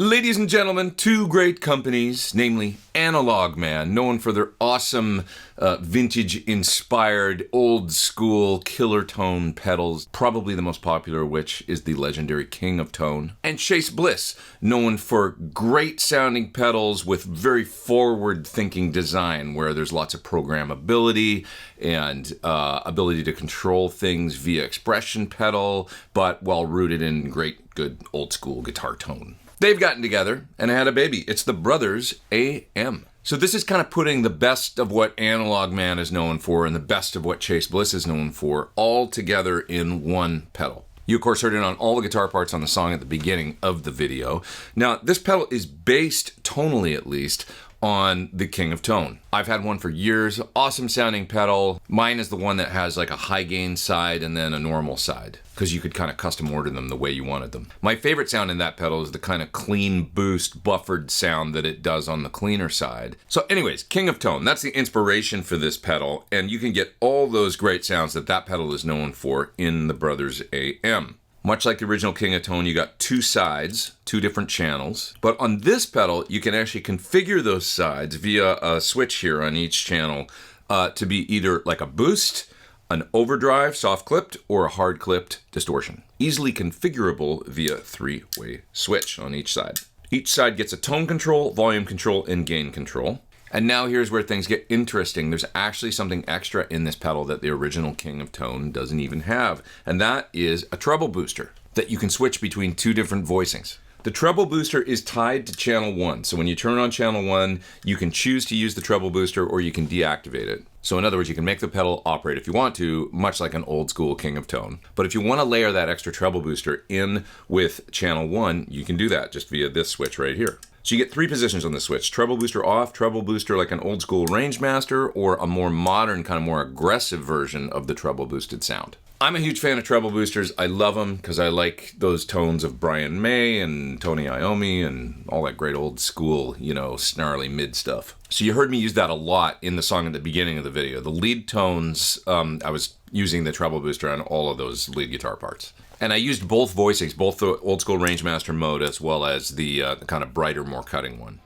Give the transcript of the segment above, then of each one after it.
Ladies and gentlemen, two great companies, namely Analog Man, known for their awesome vintage-inspired, old-school killer tone pedals, probably the most popular of which is the legendary King of Tone, and Bliss, known for great-sounding pedals with very forward-thinking design, where there's lots of programmability and ability to control things via expression pedal, but well rooted in great, good, old-school guitar tone. They've gotten together and had a baby. It's the brothers AM. So this is kind of putting the best of what Analog Man is known for and the best of what Bliss is known for all together in one pedal. You, of course, heard it on all the guitar parts on the song at the beginning of the video. Now, this pedal is based, tonally at least, on the King of Tone. I've had one for years, awesome sounding pedal. Mine is the one that has like a high gain side and then a normal side, because you could kind of custom order them the way you wanted them. My favorite sound in that pedal is the kind of clean boost buffered sound that it does on the cleaner side. So anyways, King of Tone, that's the inspiration for this pedal, and you can get all those great sounds that that pedal is known for in the Brothers AM. Much like the original King of Tone, you got two sides, two different channels. But on this pedal, you can actually configure those sides via a switch here on each channel to be either like a boost, an overdrive, soft clipped, or a hard clipped distortion. Easily configurable via three-way switch on each side. Each side gets a tone control, volume control, and gain control. And now here's where things get interesting. There's actually something extra in this pedal that the original King of Tone doesn't even have, and that is a treble booster that you can switch between two different voicings. The treble booster is tied to channel 1, so when you turn on channel 1, you can choose to use the treble booster or you can deactivate it. So in other words, you can make the pedal operate if you want to, much like an old school King of Tone. But if you want to layer that extra treble booster in with channel 1, you can do that just via this switch right here. So you get three positions on the switch: treble booster off, treble booster like an old school Rangemaster, or a more modern, kind of more aggressive version of the treble boosted sound. I'm a huge fan of treble boosters. I love them because I like those tones of Brian May and Tony Iommi and all that great old school, you know, snarly mid stuff. So you heard me use that a lot in the song at the beginning of the video. The lead tones, I was using the treble booster on all of those lead guitar parts. And I used both voicings, both the old school Rangemaster mode as well as the kind of brighter, more cutting one.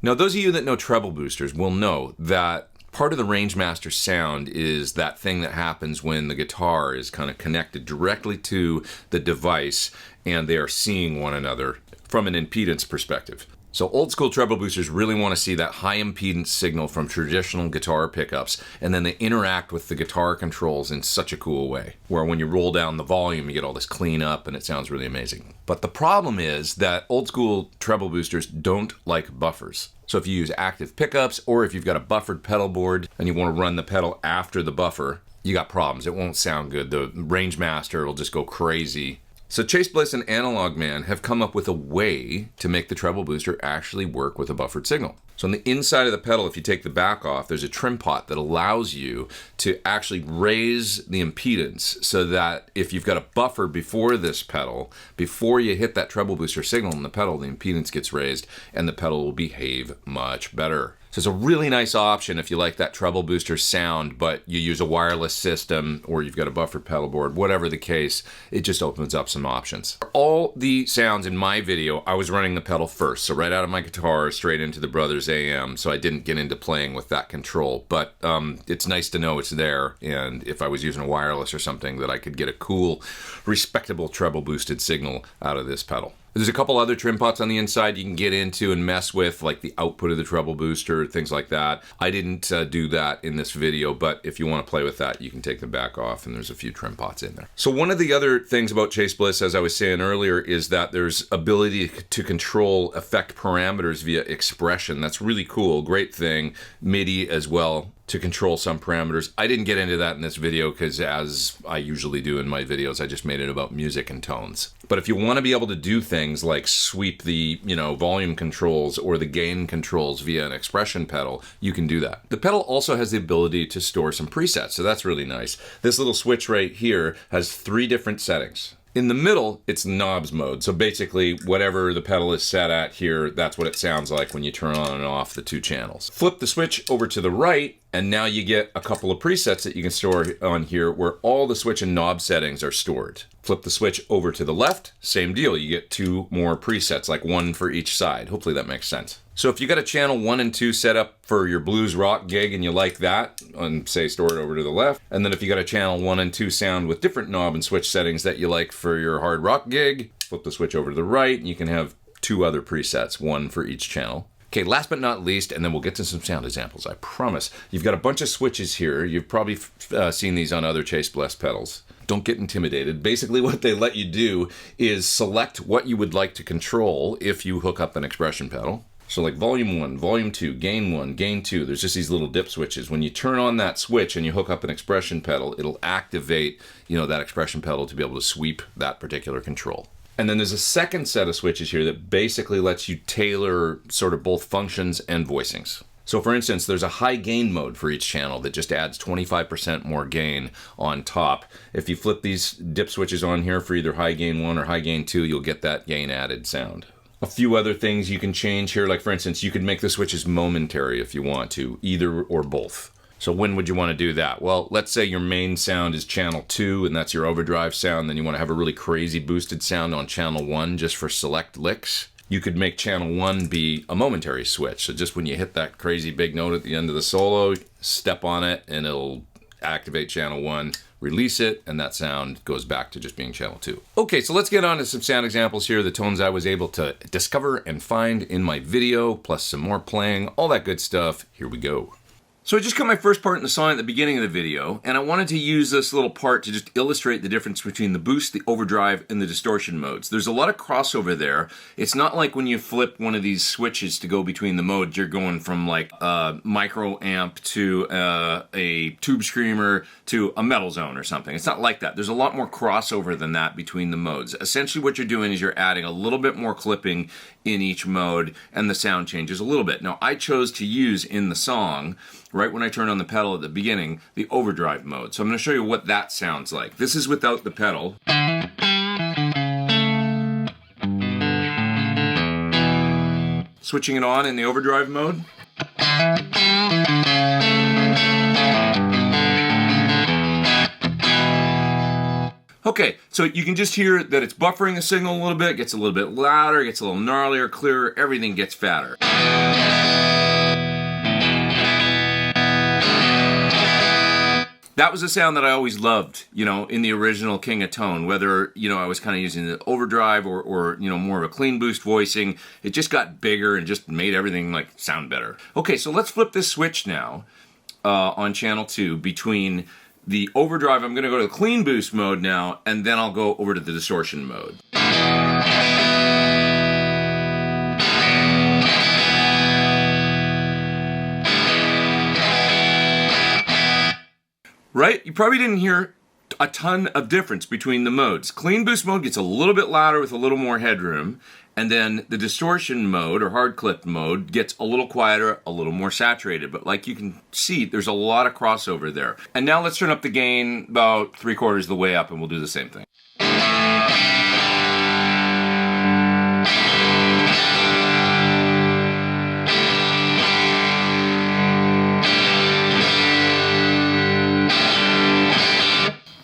Now, those of you that know treble boosters will know that part of the Rangemaster sound is that thing that happens when the guitar is kind of connected directly to the device and they are seeing one another from an impedance perspective. So old school treble boosters really want to see that high impedance signal from traditional guitar pickups, and then they interact with the guitar controls in such a cool way, where when you roll down the volume, you get all this clean up and it sounds really amazing. But the problem is that old school treble boosters don't like buffers. So if you use active pickups, or if you've got a buffered pedal board and you want to run the pedal after the buffer, you got problems. It won't sound good. The Rangemaster will just go crazy. So Bliss and Analog Man have come up with a way to make the treble booster actually work with a buffered signal. So on the inside of the pedal, if you take the back off, there's a trim pot that allows you to actually raise the impedance so that if you've got a buffer before this pedal, before you hit that treble booster signal in the pedal, the impedance gets raised and the pedal will behave much better. So it's a really nice option if you like that treble booster sound, but you use a wireless system or you've got a buffered pedal board, whatever the case, it just opens up some options. All the sounds in my video, I was running the pedal first. So right out of my guitar, straight into the Brothers AM. So I didn't get into playing with that control, but it's nice to know it's there. And if I was using a wireless or something, that I could get a cool, respectable treble boosted signal out of this pedal. There's a couple other trim pots on the inside you can get into and mess with, like the output of the treble booster, things like that. I didn't do that in this video, but if you want to play with that, you can take the back off, and there's a few trim pots in there. So one of the other things about Bliss, as I was saying earlier, is that there's ability to control effect parameters via expression. That's really cool, great thing. MIDI as well to control some parameters. I didn't get into that in this video because, as I usually do in my videos, I just made it about music and tones. But if you want to be able to do things like sweep the, volume controls or the gain controls via an expression pedal, you can do that. The pedal also has the ability to store some presets, so that's really nice. This little switch right here has 3 different settings. In the middle, it's knobs mode. So basically, whatever the pedal is set at here, that's what it sounds like when you turn on and off the 2 channels. Flip the switch over to the right, and now you get a couple of presets that you can store on here where all the switch and knob settings are stored. Flip the switch over to the left, same deal. You get 2 more presets, like 1 for each side. Hopefully that makes sense. So if you got a channel 1 and 2 set up for your blues rock gig and you like that, and say store it over to the left, and then if you got a channel 1 and 2 sound with different knob and switch settings that you like for your hard rock gig, flip the switch over to the right and you can have 2 other presets, 1 for each channel. Okay, last but not least, and then we'll get to some sound examples, I promise. You've got a bunch of switches here. You've probably seen these on other Chase Bliss pedals. Don't get intimidated. Basically what they let you do is select what you would like to control if you hook up an expression pedal. So like volume 1, volume 2, gain 2, there's just these little dip switches. When you turn on that switch and you hook up an expression pedal, it'll activate, that expression pedal to be able to sweep that particular control. And then there's a second set of switches here that basically lets you tailor sort of both functions and voicings. So for instance, there's a high gain mode for each channel that just adds 25% more gain on top. If you flip these dip switches on here for either high gain 1 or high gain 2, you'll get that gain added sound. A few other things you can change here, like for instance, you could make the switches momentary if you want to, either or both. So when would you want to do that? Well, let's say your main sound is channel 2 and that's your overdrive sound, then you want to have a really crazy boosted sound on channel 1 just for select licks. You could make channel 1 be a momentary switch. So just when you hit that crazy big note at the end of the solo, step on it and it'll activate channel 1, release it, and that sound goes back to just being channel 2. Okay, so let's get on to some sound examples here, the tones I was able to discover and find in my video, plus some more playing, all that good stuff. Here we go. So I just cut my first part in the song at the beginning of the video, and I wanted to use this little part to just illustrate the difference between the boost, the overdrive, and the distortion modes. There's a lot of crossover there. It's not like when you flip one of these switches to go between the modes, you're going from like a micro amp to a tube screamer to a metal zone or something. It's not like that. There's a lot more crossover than that between the modes. Essentially what you're doing is you're adding a little bit more clipping in each mode, and the sound changes a little bit. Now I chose to use in the song, right when I turn on the pedal at the beginning, the overdrive mode. So I'm going to show you what that sounds like. This is without the pedal. Switching it on in the overdrive mode. Okay, so you can just hear that it's buffering the signal a little bit, gets a little bit louder, gets a little gnarlier, clearer, everything gets fatter. That was a sound that I always loved, in the original King of Tone, whether, I was kind of using the overdrive or more of a clean boost voicing. It just got bigger and just made everything sound better. Okay, so let's flip this switch now on channel 2 between the overdrive. I'm going to go to the clean boost mode now, and then I'll go over to the distortion mode. Right? You probably didn't hear a ton of difference between the modes. Clean boost mode gets a little bit louder with a little more headroom, and then the distortion mode or hard clip mode gets a little quieter, a little more saturated. But like you can see, there's a lot of crossover there. And now let's turn up the gain about 3/4 of the way up, and we'll do the same thing.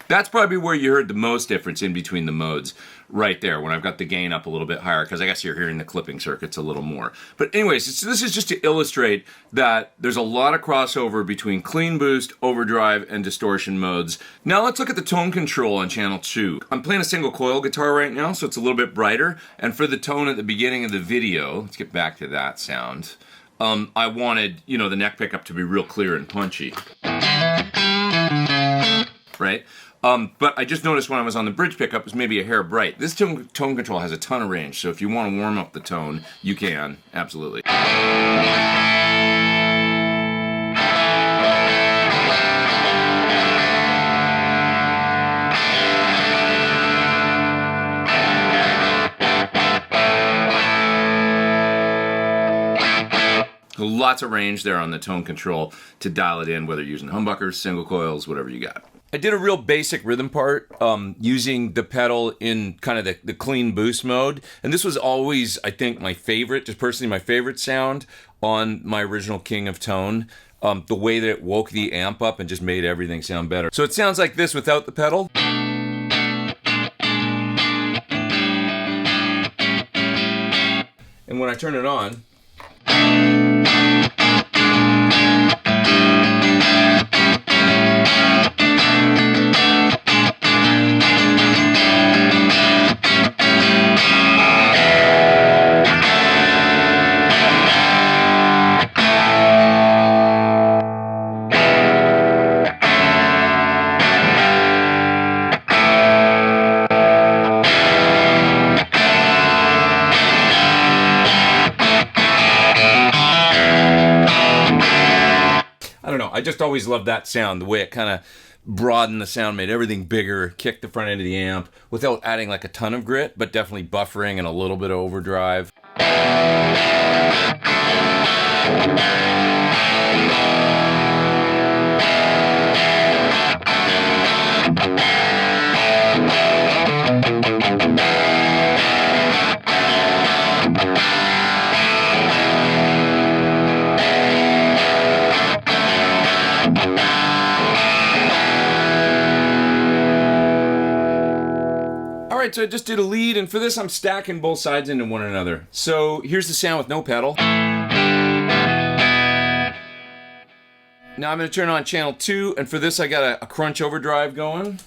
That's probably where you heard the most difference in between the modes, right there, when I've got the gain up a little bit higher, because I guess you're hearing the clipping circuits a little more. But anyways, this is just to illustrate that there's a lot of crossover between clean boost, overdrive, and distortion modes. Now let's look at the tone control on channel 2. I'm playing a single coil guitar right now, so it's a little bit brighter. And for the tone at the beginning of the video, let's get back to that sound. I wanted, the neck pickup to be real clear and punchy. Right? But I just noticed when I was on the bridge pickup, it was maybe a hair bright. This tone control has a ton of range, so if you want to warm up the tone, you can, absolutely. So lots of range there on the tone control to dial it in, whether you're using humbuckers, single coils, whatever you got. I did a real basic rhythm part using the pedal in kind of the clean boost mode. And this was always, I think, my favorite, just personally my favorite sound on my original King of Tone. The way that it woke the amp up and just made everything sound better. So it sounds like this without the pedal. And when I turn it on, I just always loved that sound, the way it kind of broadened the sound, made everything bigger, kicked the front end of the amp without adding like a ton of grit, but definitely buffering and a little bit of overdrive. Alright, so I just did a lead, and for this I'm stacking both sides into one another. So here's the sound with no pedal. Now I'm going to turn on channel 2, and for this I got a crunch overdrive going.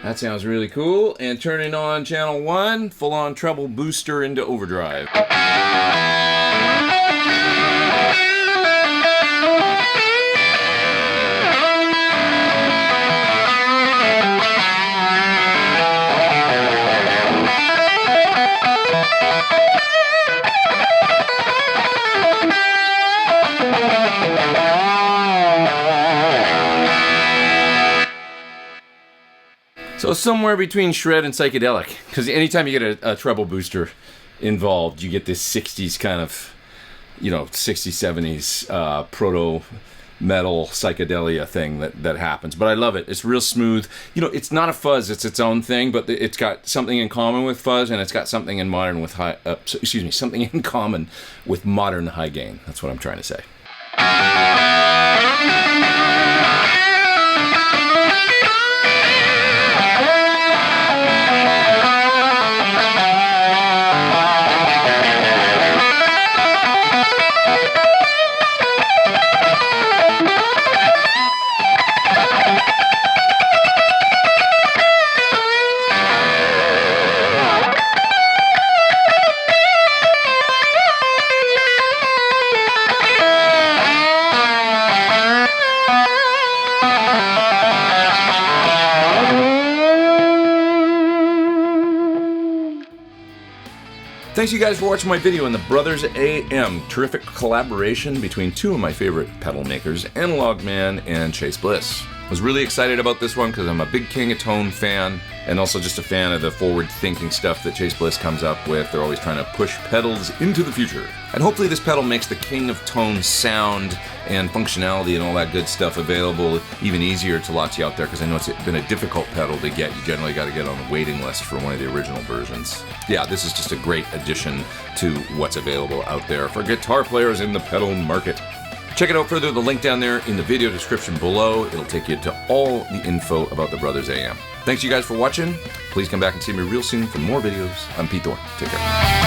That sounds really cool. And turning on channel 1, full on treble booster into overdrive. So somewhere between shred and psychedelic, because anytime you get a treble booster involved, you get this 60s kind of, 60s, 70s proto-metal psychedelia thing that happens. But I love it. It's real smooth. It's not a fuzz. It's its own thing, but it's got something in common with fuzz, and it's got something in something in common with modern high gain. That's what I'm trying to say. Thanks you guys for watching my video on the Brothers AM. Terrific collaboration between two of my favorite pedal makers, Analog Man and Chase Bliss. I was really excited about this one because I'm a big King of Tone fan, and also just a fan of the forward-thinking stuff that Chase Bliss comes up with. They're always trying to push pedals into the future. And hopefully this pedal makes the King of Tone sound and functionality and all that good stuff available even easier to lots of you out there, because I know it's been a difficult pedal to get. You generally got to get on a waiting list for one of the original versions. Yeah, this is just a great addition to what's available out there for guitar players in the pedal market. Check it out further, the link down there in the video description below. It'll take you to all the info about the Brothers AM. Thanks you guys for watching. Please come back and see me real soon for more videos. I'm Pete Thorne. Take care.